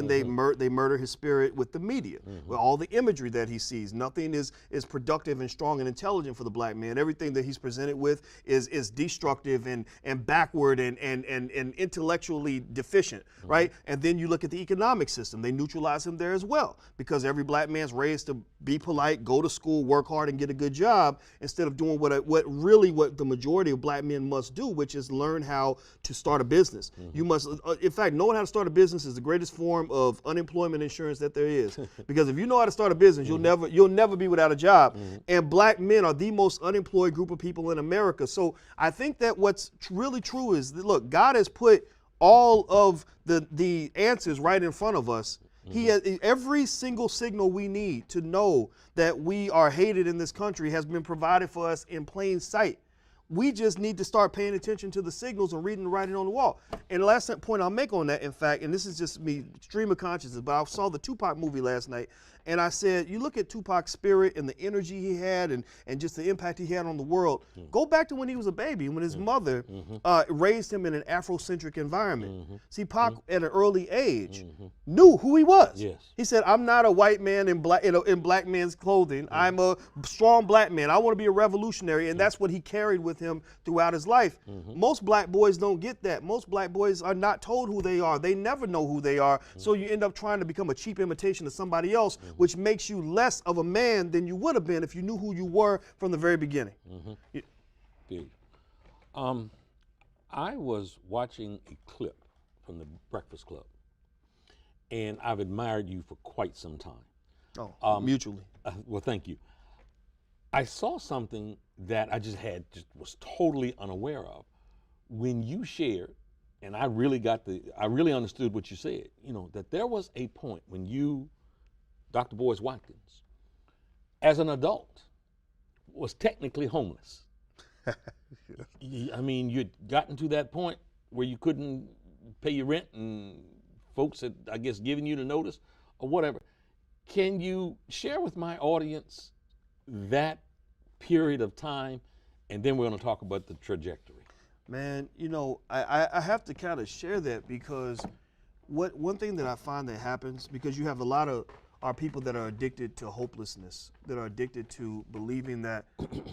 then they murder his spirit with the media, with all the imagery that he sees. Nothing is productive and strong and intelligent for the black man. Everything that he's presented with is destructive and backward and intellectually deficient, right? And then you look at the economic system. They neutralize him there as well, because every black man's raised to be polite, go to school, work hard, and get a good job, instead of doing what the majority of black men must do, which is learn how to start a business. You must, in fact, knowing how to start a business is the greatest form of unemployment insurance that there is. Because if you know how to start a business, you'll never be without a job. And black men are the most unemployed group of people in America. So I think that what's really true is that, look, God has put all of the answers right in front of us. He has every single signal we need to know that we are hated in this country has been provided for us in plain sight. We just need to start paying attention to the signals and reading the writing on the wall. And the last point I'll make on that, in fact, and this is just me, stream of consciousness, but I saw the Tupac movie last night, and I said, you look at Tupac's spirit and the energy he had and just the impact he had on the world. Go back to when he was a baby, when his mother raised him in an Afrocentric environment. See, Pac at an early age knew who he was. He said, I'm not a white man in black man's clothing. I'm a strong black man. I want to be a revolutionary, and that's what he carried with him throughout his life. Most black boys don't get that. Most black boys are not told who they are. They never know who they are. So you end up trying to become a cheap imitation of somebody else, which makes you less of a man than you would have been if you knew who you were from the very beginning. Big. I was watching a clip from the Breakfast Club, and I've admired you for quite some time. Oh, mutually. Well, thank you. I saw something that I was totally unaware of when you shared, and I really understood what you said, that there was a point when you, Dr. Boyce Watkins, as an adult, was technically homeless. I mean, you'd gotten to that point where you couldn't pay your rent and folks had, I guess, given you the notice or whatever. Can you share with my audience that period of time, and then we're going to talk about the trajectory? Man, I have to kind of share that, because one thing that I find that happens, because you have a lot of our people that are addicted to hopelessness, that are addicted to believing that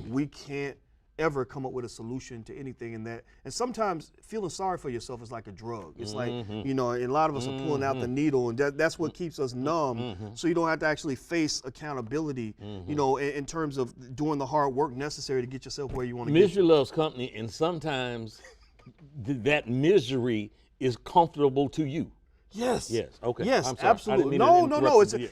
we can't ever come up with a solution to anything, and sometimes feeling sorry for yourself is like a drug. It's like, and a lot of us are pulling out the needle, and that's what keeps us numb, so you don't have to actually face accountability, in terms of doing the hard work necessary to get yourself where you want to get. Misery loves company, and sometimes that misery is comfortable to you. Yes. Yes. Okay. Yes, I'm sorry. absolutely. No.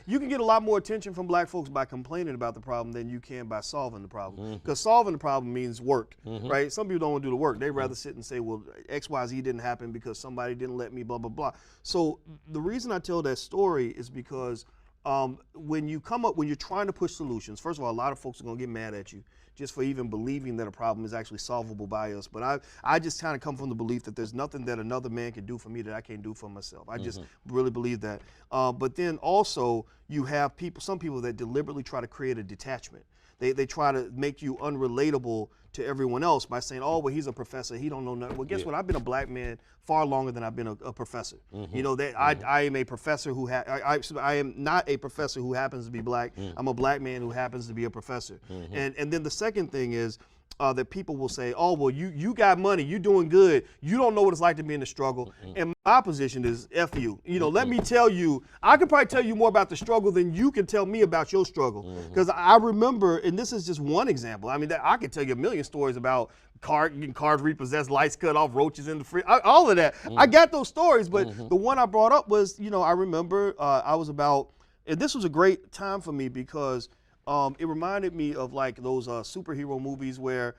You can get a lot more attention from black folks by complaining about the problem than you can by solving the problem. Because solving the problem means work, right? Some people don't want to do the work. They'd rather sit and say, well, X, Y, Z didn't happen because somebody didn't let me, blah, blah, blah. So the reason I tell that story is because when you're trying to push solutions, first of all, a lot of folks are going to get mad at you just for even believing that a problem is actually solvable by us. But I just kind of come from the belief that there's nothing that another man can do for me that I can't do for myself. I just really believe that. But then also you have some people that deliberately try to create a detachment. They try to make you unrelatable to everyone else by saying, oh, well, he's a professor, he don't know nothing. Well, guess what? I've been a black man far longer than I've been a professor. I am a professor I am not a professor who happens to be black. I'm a black man who happens to be a professor. And then the second thing is that people will say, oh, well, you got money, you doing good, you don't know what it's like to be in the struggle. And my position is F you. Let me tell you, I could probably tell you more about the struggle than you can tell me about your struggle. Because I remember, and this is just one example, I mean, I could tell you a million stories about getting cars repossessed, lights cut off, roaches in the fridge, all of that. I got those stories, but the one I brought up was, I remember I was about, and this was a great time for me because it reminded me of like those superhero movies where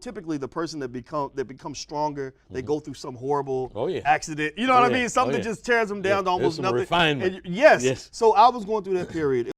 typically the person that becomes stronger, they go through some horrible accident. You know what I mean? Something that just tears them down to almost nothing. Refinement. Yes. So I was going through that period.